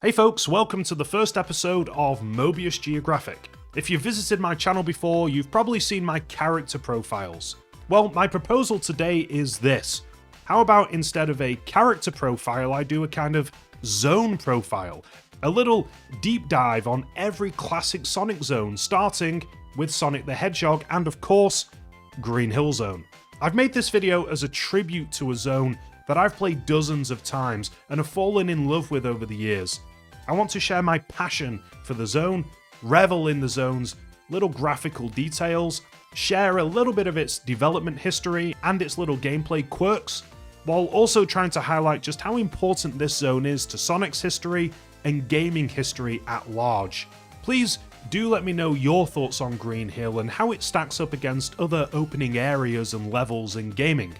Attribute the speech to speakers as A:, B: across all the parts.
A: Hey folks, welcome to the first episode of Mobius Geographic. If you've visited my channel before, you've probably seen my character profiles. Well, my proposal today is this. How about instead of a character profile, I do a kind of zone profile? A little deep dive on every classic Sonic zone, starting with Sonic the Hedgehog and of course, Green Hill Zone. I've made this video as a tribute to a zone that I've played dozens of times and have fallen in love with over the years. I want to share my passion for the zone, revel in the zone's little graphical details, share a little bit of its development history and its little gameplay quirks, while also trying to highlight just how important this zone is to Sonic's history and gaming history at large. Please do let me know your thoughts on Green Hill and how it stacks up against other opening areas and levels in gaming.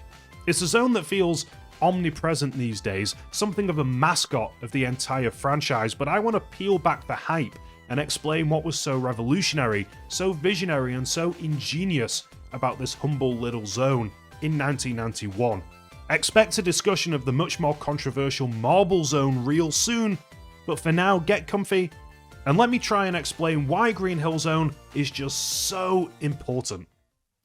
A: It's a zone that feels omnipresent these days, something of a mascot of the entire franchise, but I want to peel back the hype and explain what was so revolutionary, so visionary and so ingenious about this humble little zone in 1991. Expect a discussion of the much more controversial Marble Zone real soon, but for now get comfy and let me try and explain why Green Hill Zone is just so important.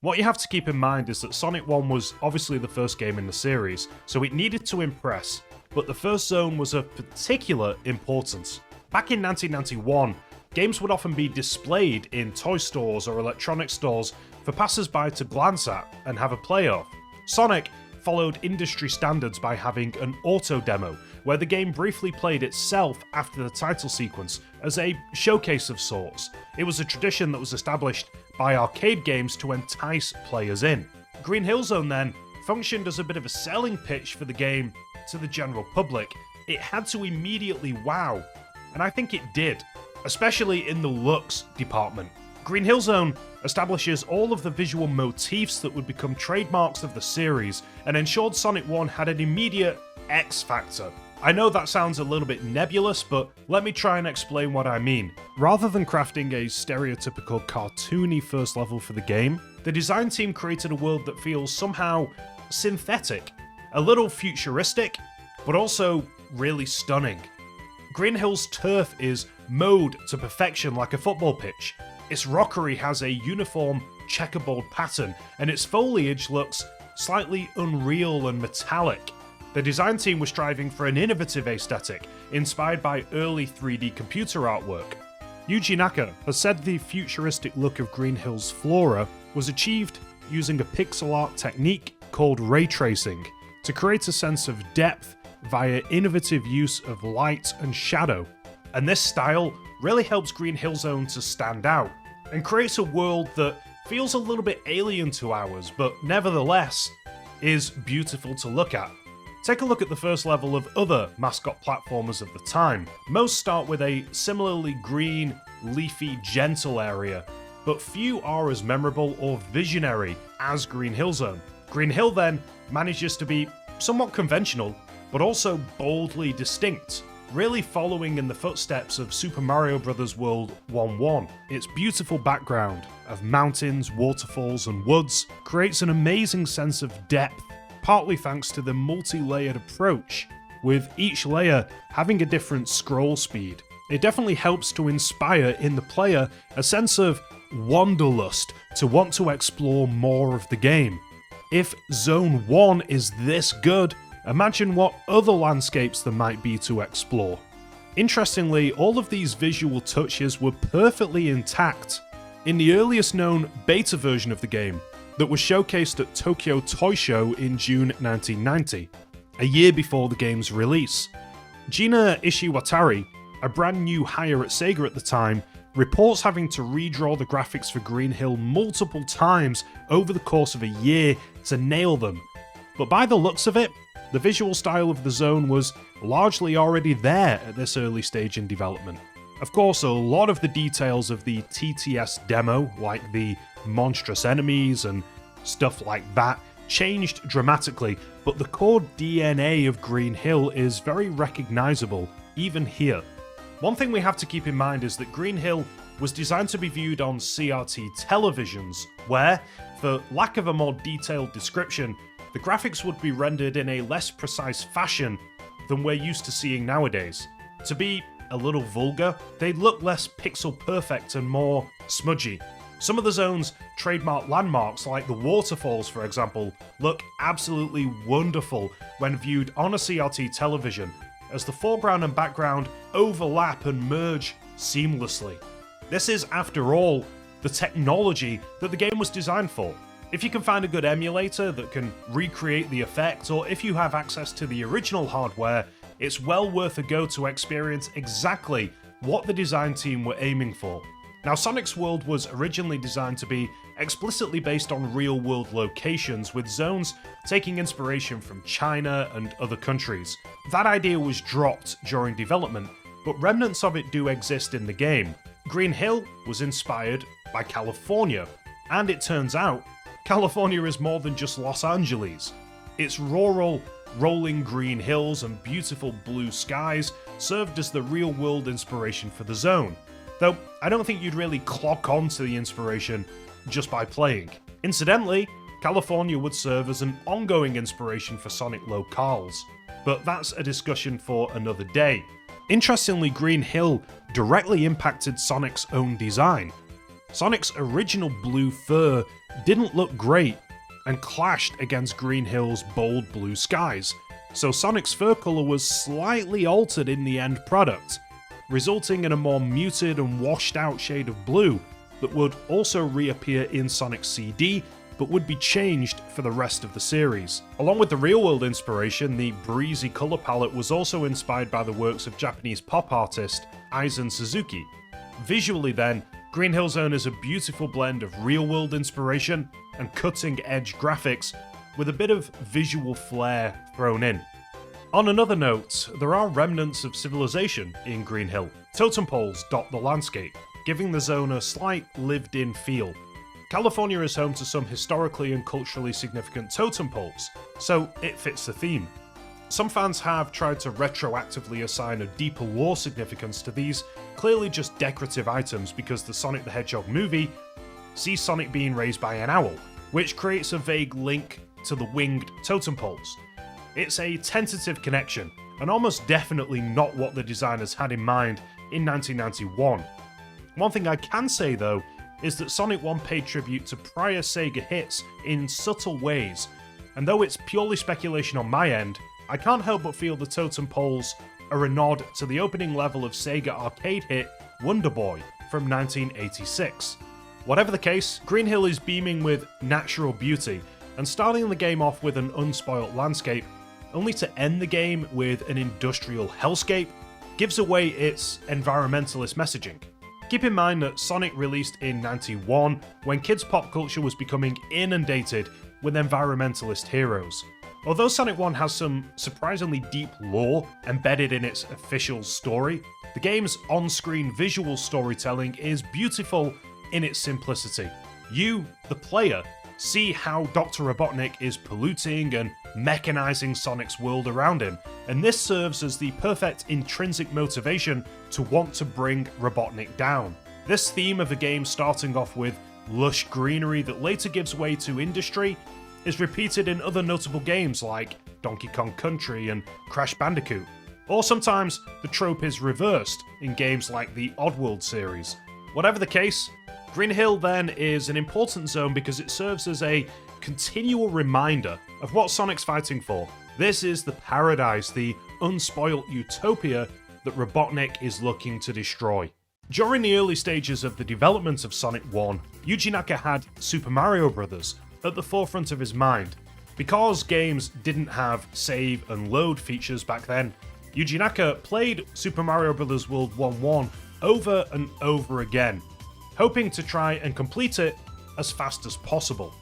A: What you have to keep in mind is that Sonic 1 was obviously the first game in the series, so it needed to impress, but the first zone was of particular importance. Back in 1991, games would often be displayed in toy stores or electronics stores for passers-by to glance at and have a play of. Sonic followed industry standards by having an auto demo, where the game briefly played itself after the title sequence as a showcase of sorts. It was a tradition that was established by arcade games to entice players in. Green Hill Zone then functioned as a bit of a selling pitch for the game to the general public. It had to immediately wow, and I think it did, especially in the looks department. Green Hill Zone establishes all of the visual motifs that would become trademarks of the series and ensured Sonic 1 had an immediate X factor. I know that sounds a little bit nebulous, but let me try and explain what I mean. Rather than crafting a stereotypical cartoony first level for the game, the design team created a world that feels somehow synthetic, a little futuristic, but also really stunning. Green Hill's turf is mowed to perfection like a football pitch. Its rockery has a uniform checkerboard pattern, and its foliage looks slightly unreal and metallic. The design team was striving for an innovative aesthetic, inspired by early 3D computer artwork. Yuji Naka has said the futuristic look of Green Hill's flora was achieved using a pixel art technique called ray tracing to create a sense of depth via innovative use of light and shadow. And this style really helps Green Hill Zone to stand out and creates a world that feels a little bit alien to ours, but nevertheless is beautiful to look at. Take a look at the first level of other mascot platformers of the time. Most start with a similarly green, leafy, gentle area, but few are as memorable or visionary as Green Hill Zone. Green Hill then manages to be somewhat conventional, but also boldly distinct, really following in the footsteps of Super Mario Bros. World 1-1. Its beautiful background of mountains, waterfalls, and woods creates an amazing sense of depth, partly thanks to the multi-layered approach, with each layer having a different scroll speed. It definitely helps to inspire in the player a sense of wanderlust to want to explore more of the game. If Zone 1 is this good, imagine what other landscapes there might be to explore. Interestingly, all of these visual touches were perfectly intact in the earliest known beta version of the game that was showcased at Tokyo Toy Show in June 1990, a year before the game's release. Gina Ishiwatari, a brand new hire at Sega at the time, reports having to redraw the graphics for Green Hill multiple times over the course of a year to nail them. But by the looks of it, the visual style of the zone was largely already there at this early stage in development. Of course, a lot of the details of the TTS demo, like the monstrous enemies and stuff like that, changed dramatically, but the core DNA of Green Hill is very recognizable, even here. One thing we have to keep in mind is that Green Hill was designed to be viewed on CRT televisions, where, for lack of a more detailed description, the graphics would be rendered in a less precise fashion than we're used to seeing nowadays. To be a little vulgar. They look less pixel perfect and more smudgy. Some of the zone's trademark landmarks, like the waterfalls for example, look absolutely wonderful when viewed on a CRT television, as the foreground and background overlap and merge seamlessly. This is, after all, the technology that the game was designed for. If you can find a good emulator that can recreate the effect, or if you have access to the original hardware, it's well worth a go to experience exactly what the design team were aiming for. Now, Sonic's world was originally designed to be explicitly based on real-world locations, with zones taking inspiration from China and other countries. That idea was dropped during development, but remnants of it do exist in the game. Green Hill was inspired by California, and it turns out, California is more than just Los Angeles. Its rural, rolling green hills and beautiful blue skies served as the real-world inspiration for the zone. Though I don't think you'd really clock on to the inspiration just by playing. Incidentally, California would serve as an ongoing inspiration for Sonic locales, but that's a discussion for another day. Interestingly, Green Hill directly impacted Sonic's own design. Sonic's original blue fur didn't look great and clashed against Green Hill's bold blue skies, so Sonic's fur colour was slightly altered in the end product, resulting in a more muted and washed out shade of blue that would also reappear in Sonic's CD, but would be changed for the rest of the series. Along with the real-world inspiration, the breezy colour palette was also inspired by the works of Japanese pop artist Aizen Suzuki. Visually then, Green Hill Zone is a beautiful blend of real-world inspiration and cutting-edge graphics with a bit of visual flair thrown in. On another note, there are remnants of civilization in Green Hill. Totem poles dot the landscape, giving the zone a slight lived-in feel. California is home to some historically and culturally significant totem poles, so it fits the theme. Some fans have tried to retroactively assign a deeper lore significance to these clearly just decorative items because the Sonic the Hedgehog movie sees Sonic being raised by an owl, which creates a vague link to the winged totem poles. It's a tentative connection, and almost definitely not what the designers had in mind in 1991. One thing I can say though is that Sonic 1 paid tribute to prior Sega hits in subtle ways, and though it's purely speculation on my end, I can't help but feel the totem poles are a nod to the opening level of Sega arcade hit Wonder Boy from 1986. Whatever the case, Green Hill is beaming with natural beauty, and starting the game off with an unspoilt landscape, only to end the game with an industrial hellscape, gives away its environmentalist messaging. Keep in mind that Sonic released in '91 when kids' pop culture was becoming inundated with environmentalist heroes. Although Sonic 1 has some surprisingly deep lore embedded in its official story, the game's on-screen visual storytelling is beautiful in its simplicity. You, the player, see how Dr. Robotnik is polluting and mechanizing Sonic's world around him, and this serves as the perfect intrinsic motivation to want to bring Robotnik down. This theme of the game starting off with lush greenery that later gives way to industry is repeated in other notable games like Donkey Kong Country and Crash Bandicoot. Or sometimes the trope is reversed in games like the Oddworld series. Whatever the case, Green Hill then is an important zone because it serves as a continual reminder of what Sonic's fighting for. This is the paradise, the unspoilt utopia that Robotnik is looking to destroy. During the early stages of the development of Sonic 1, Yuji Naka had Super Mario Bros. At the forefront of his mind. Because games didn't have save and load features back then, Yuji Naka played Super Mario Bros. World 1-1 over and over again, hoping to try and complete it as fast as possible.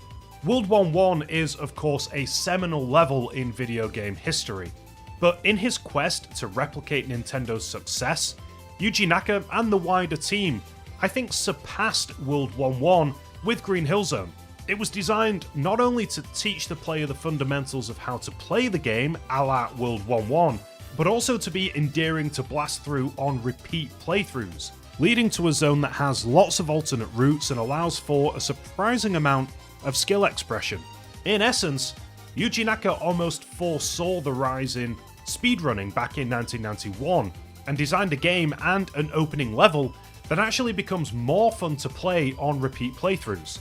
A: World 1-1 is of course a seminal level in video game history, but in his quest to replicate Nintendo's success, Yuji Naka and the wider team, I think, surpassed World 1-1 with Green Hill Zone. It was designed not only to teach the player the fundamentals of how to play the game a la World 1-1, but also to be endearing to blast through on repeat playthroughs, leading to a zone that has lots of alternate routes and allows for a surprising amount of skill expression. In essence, Yuji Naka almost foresaw the rise in speedrunning back in 1991, and designed a game and an opening level that actually becomes more fun to play on repeat playthroughs.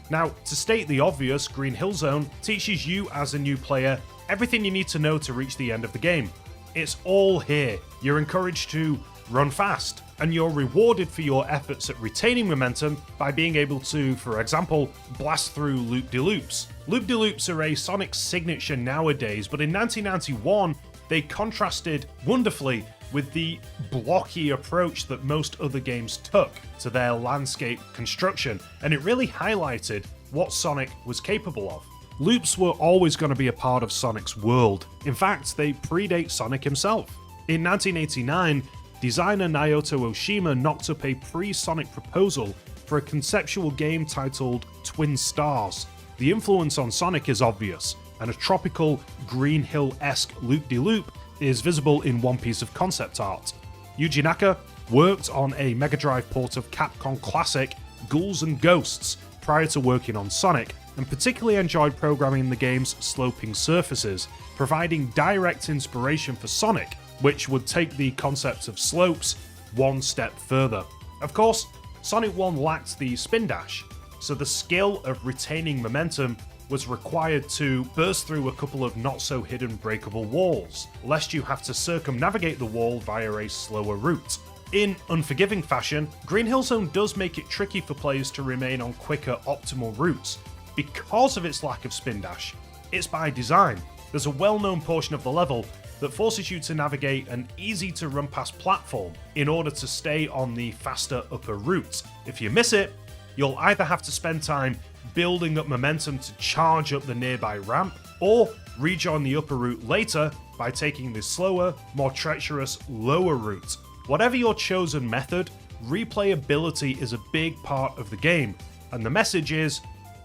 A: Now, to state the obvious, Green Hill Zone teaches you as a new player everything you need to know to reach the end of the game. It's all here. You're encouraged to run fast, and you're rewarded for your efforts at retaining momentum by being able to, for example, blast through loop-de-loops. Loop-de-loops are a Sonic signature nowadays, but in 1991, they contrasted wonderfully with the blocky approach that most other games took to their landscape construction, and it really highlighted what Sonic was capable of. Loops were always going to be a part of Sonic's world. In fact, they predate Sonic himself. In 1989, designer Naoto Oshima knocked up a pre-Sonic proposal for a conceptual game titled Twin Stars. The influence on Sonic is obvious, and a tropical Green Hill-esque loop-de-loop is visible in one piece of concept art. Yuji Naka worked on a Mega Drive port of Capcom classic Ghouls and Ghosts prior to working on Sonic, and particularly enjoyed programming the game's sloping surfaces, providing direct inspiration for Sonic, which would take the concept of slopes one step further. Of course, Sonic 1 lacked the spin dash, so the skill of retaining momentum was required to burst through a couple of not-so-hidden breakable walls, lest you have to circumnavigate the wall via a slower route. In unforgiving fashion, Green Hill Zone does make it tricky for players to remain on quicker, optimal routes. Because of its lack of spin dash, it's by design. There's a well-known portion of the level that forces you to navigate an easy-to-run-past platform in order to stay on the faster upper route. If you miss it, you'll either have to spend time building up momentum to charge up the nearby ramp, or rejoin the upper route later by taking the slower, more treacherous lower route. Whatever your chosen method, replayability is a big part of the game, and the message is,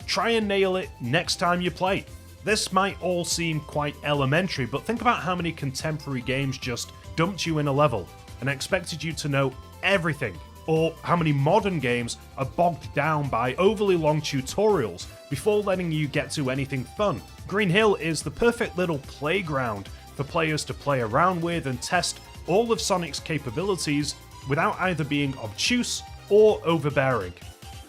A: try and nail it next time you play. This might all seem quite elementary, but think about how many contemporary games just dumped you in a level and expected you to know everything, or how many modern games are bogged down by overly long tutorials before letting you get to anything fun. Green Hill is the perfect little playground for players to play around with and test all of Sonic's capabilities without either being obtuse or overbearing.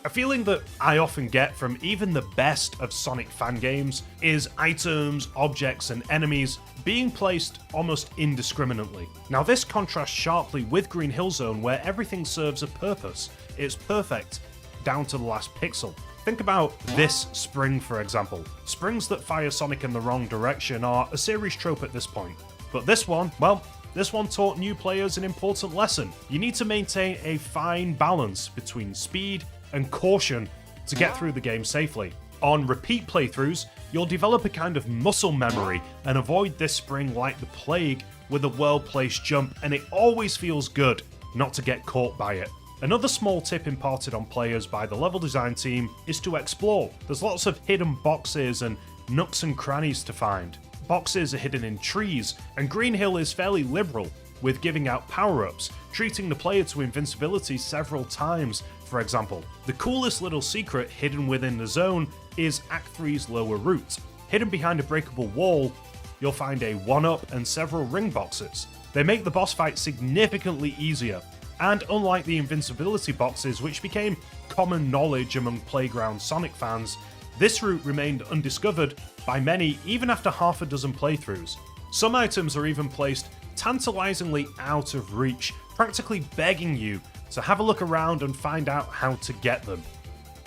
A: A feeling that I often get from even the best of Sonic fan games is items, objects, and enemies being placed almost indiscriminately. Now this contrasts sharply with Green Hill Zone, where everything serves a purpose. It's perfect, down to the last pixel. Think about this spring, for example. Springs that fire Sonic in the wrong direction are a series trope at this point. But this one, well, this one taught new players an important lesson. You need to maintain a fine balance between speed and caution to get through the game safely. On repeat playthroughs, you'll develop a kind of muscle memory and avoid this spring like the plague with a well-placed jump, and it always feels good not to get caught by it. Another small tip imparted on players by the level design team is to explore. There's lots of hidden boxes and nooks and crannies to find. Boxes are hidden in trees, and Green Hill is fairly liberal with giving out power-ups, treating the player to invincibility several times, for example. The coolest little secret hidden within the zone is Act 3's lower route. Hidden behind a breakable wall, you'll find a 1-up and several ring boxes. They make the boss fight significantly easier, and unlike the invincibility boxes, which became common knowledge among Playground Sonic fans, this route remained undiscovered by many even after half a dozen playthroughs. Some items are even placed tantalizingly out of reach, practically begging you to have a look around and find out how to get them.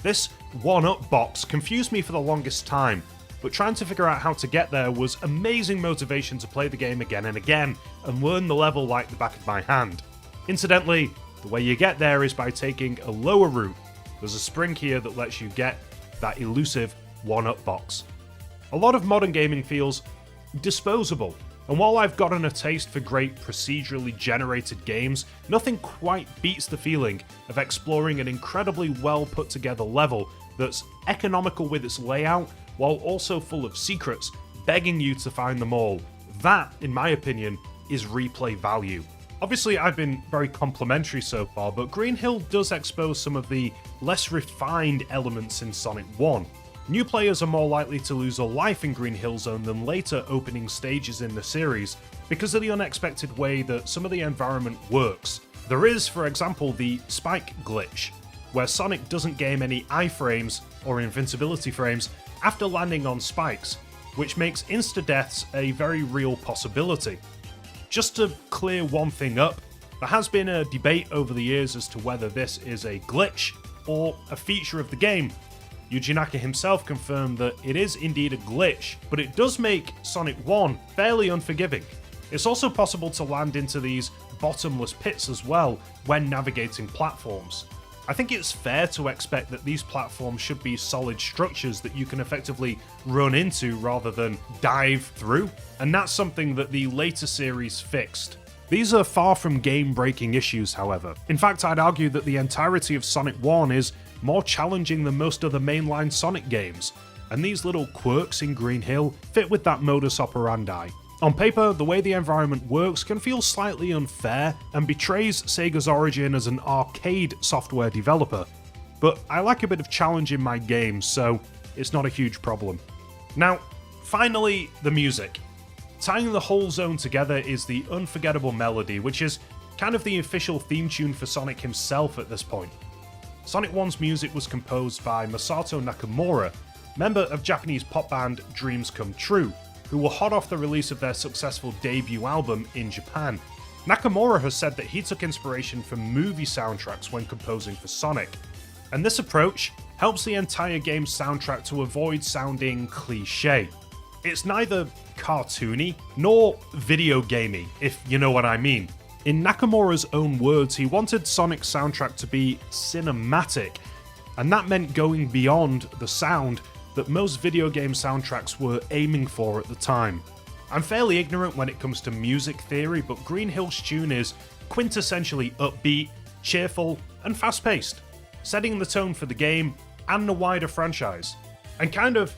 A: This 1-up box confused me for the longest time, but trying to figure out how to get there was amazing motivation to play the game again and again and learn the level like the back of my hand. Incidentally, the way you get there is by taking a lower route. There's a spring here that lets you get that elusive 1-up box. A lot of modern gaming feels disposable, and while I've gotten a taste for great procedurally generated games, nothing quite beats the feeling of exploring an incredibly well put together level that's economical with its layout while also full of secrets, begging you to find them all. That, in my opinion, is replay value. Obviously, I've been very complimentary so far, but Green Hill does expose some of the less refined elements in Sonic 1. New players are more likely to lose a life in Green Hill Zone than later opening stages in the series, because of the unexpected way that some of the environment works. There is, for example, the spike glitch, where Sonic doesn't gain any iframes or invincibility frames after landing on spikes, which makes insta-deaths a very real possibility. Just to clear one thing up, there has been a debate over the years as to whether this is a glitch or a feature of the game. Yuji Naka himself confirmed that it is indeed a glitch, but it does make Sonic 1 fairly unforgiving. It's also possible to land into these bottomless pits as well when navigating platforms. I think it's fair to expect that these platforms should be solid structures that you can effectively run into rather than dive through, and that's something that the later series fixed. These are far from game-breaking issues, however. In fact, I'd argue that the entirety of Sonic 1 is more challenging than most of the mainline Sonic games, and these little quirks in Green Hill fit with that modus operandi. On paper, the way the environment works can feel slightly unfair and betrays Sega's origin as an arcade software developer, but I like a bit of challenge in my games, so it's not a huge problem. Now, finally, the music. Tying the whole zone together is the unforgettable melody, which is kind of the official theme tune for Sonic himself at this point. Sonic 1's music was composed by Masato Nakamura, member of Japanese pop band Dreams Come True, who were hot off the release of their successful debut album in Japan. Nakamura has said that he took inspiration from movie soundtracks when composing for Sonic, and this approach helps the entire game's soundtrack to avoid sounding cliché. It's neither cartoony nor video gamey, if you know what I mean. In Nakamura's own words, he wanted Sonic's soundtrack to be cinematic, and that meant going beyond the sound that most video game soundtracks were aiming for at the time. I'm fairly ignorant when it comes to music theory, but Green Hill's tune is quintessentially upbeat, cheerful, and fast-paced, setting the tone for the game and the wider franchise, and kind of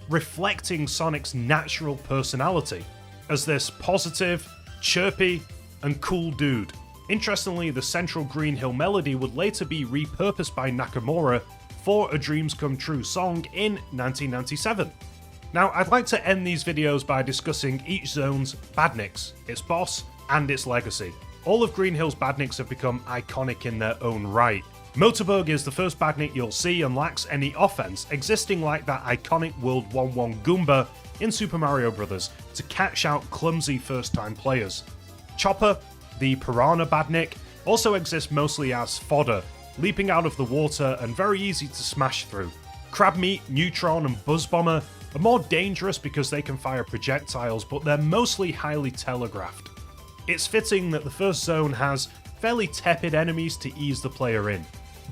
A: reflecting Sonic's natural personality as this positive, chirpy, and cool dude. Interestingly, the central Green Hill melody would later be repurposed by Nakamura for a Dreams Come True song in 1997. Now, I'd like to end these videos by discussing each zone's badniks, its boss, and its legacy. All of Green Hill's badniks have become iconic in their own right. Motorbug is the first badnik you'll see and lacks any offense, existing like that iconic World 1-1 Goomba in Super Mario Bros. To catch out clumsy first-time players. Chopper, the Piranha badnik, also exists mostly as fodder, leaping out of the water and very easy to smash through. Crabmeat, Neutron, and Buzz Bomber are more dangerous because they can fire projectiles, but they're mostly highly telegraphed. It's fitting that the first zone has fairly tepid enemies to ease the player in.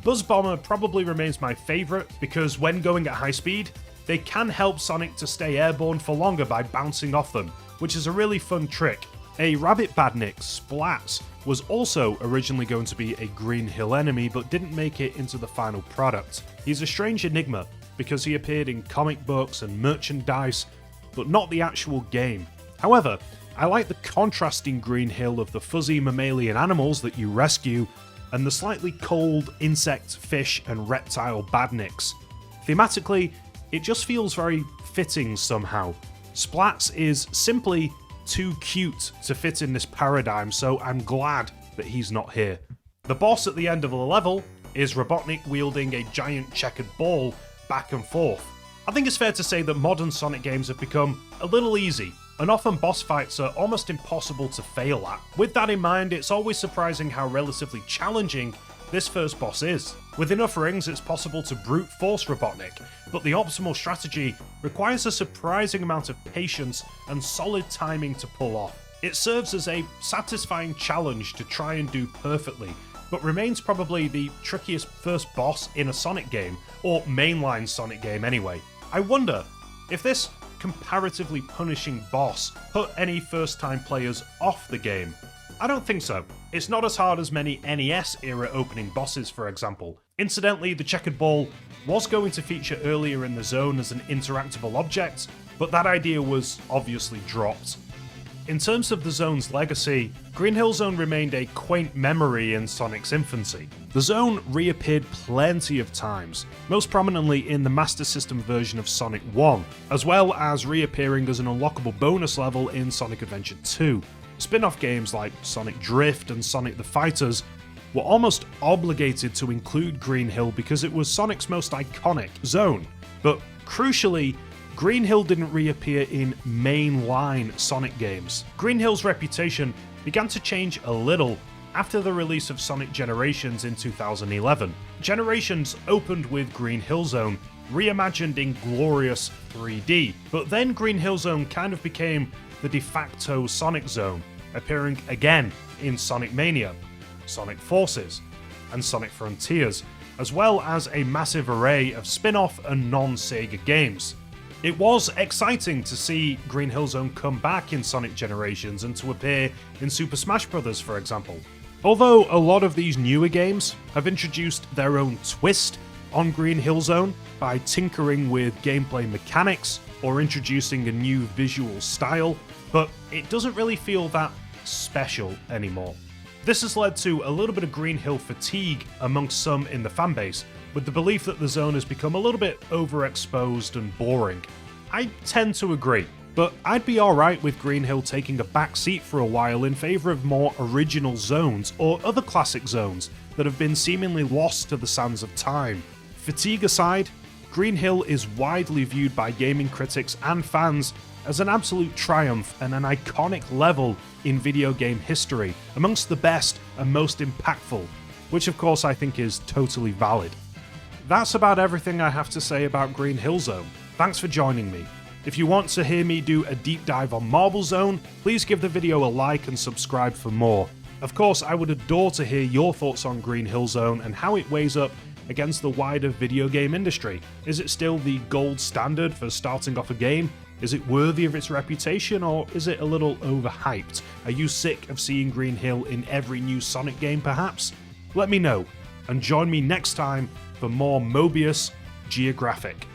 A: Buzz Bomber probably remains my favourite because when going at high speed, they can help Sonic to stay airborne for longer by bouncing off them, which is a really fun trick. A rabbit badnik, Splats, was also originally going to be a Green Hill enemy but didn't make it into the final product. He's a strange enigma because he appeared in comic books and merchandise, but not the actual game. However, I like the contrasting Green Hill of the fuzzy mammalian animals that you rescue and the slightly cold insect, fish, and reptile badniks. Thematically, it just feels very fitting somehow. Splats is simply too cute to fit in this paradigm, so I'm glad that he's not here. The boss at the end of the level is Robotnik wielding a giant checkered ball back and forth. I think it's fair to say that modern Sonic games have become a little easy, and often boss fights are almost impossible to fail at. With that in mind, it's always surprising how relatively challenging this first boss is. With enough rings, it's possible to brute force Robotnik, but the optimal strategy requires a surprising amount of patience and solid timing to pull off. It serves as a satisfying challenge to try and do perfectly, but remains probably the trickiest first boss in a Sonic game, or mainline Sonic game anyway. I wonder if this comparatively punishing boss put any first-time players off the game. I don't think so. It's not as hard as many NES-era opening bosses, for example. Incidentally, the checkered ball was going to feature earlier in the zone as an interactable object, but that idea was obviously dropped. In terms of the zone's legacy, Green Hill Zone remained a quaint memory in Sonic's infancy. The zone reappeared plenty of times, most prominently in the Master System version of Sonic 1, as well as reappearing as an unlockable bonus level in Sonic Adventure 2. Spin-off games like Sonic Drift and Sonic the Fighters were almost obligated to include Green Hill because it was Sonic's most iconic zone. But crucially, Green Hill didn't reappear in mainline Sonic games. Green Hill's reputation began to change a little after the release of Sonic Generations in 2011. Generations opened with Green Hill Zone, reimagined in glorious 3D, but then Green Hill Zone kind of became the de facto Sonic Zone, appearing again in Sonic Mania, Sonic Forces, and Sonic Frontiers, as well as a massive array of spin-off and non-Sega games. It was exciting to see Green Hill Zone come back in Sonic Generations and to appear in Super Smash Bros., for example. Although a lot of these newer games have introduced their own twist on Green Hill Zone by tinkering with gameplay mechanics or introducing a new visual style, but it doesn't really feel that special anymore. This has led to a little bit of Green Hill fatigue amongst some in the fanbase, with the belief that the zone has become a little bit overexposed and boring. I tend to agree, but I'd be alright with Green Hill taking a back seat for a while in favour of more original zones or other classic zones that have been seemingly lost to the sands of time. Fatigue aside, Green Hill is widely viewed by gaming critics and fans as an absolute triumph and an iconic level in video game history, amongst the best and most impactful, which of course I think is totally valid. That's about everything I have to say about Green Hill Zone. Thanks for joining me. If you want to hear me do a deep dive on Marble Zone, please give the video a like and subscribe for more. Of course, I would adore to hear your thoughts on Green Hill Zone and how it weighs up against the wider video game industry. Is it still the gold standard for starting off a game? Is it worthy of its reputation, or is it a little overhyped? Are you sick of seeing Green Hill in every new Sonic game perhaps? Let me know, and join me next time for more Mobius Geographic.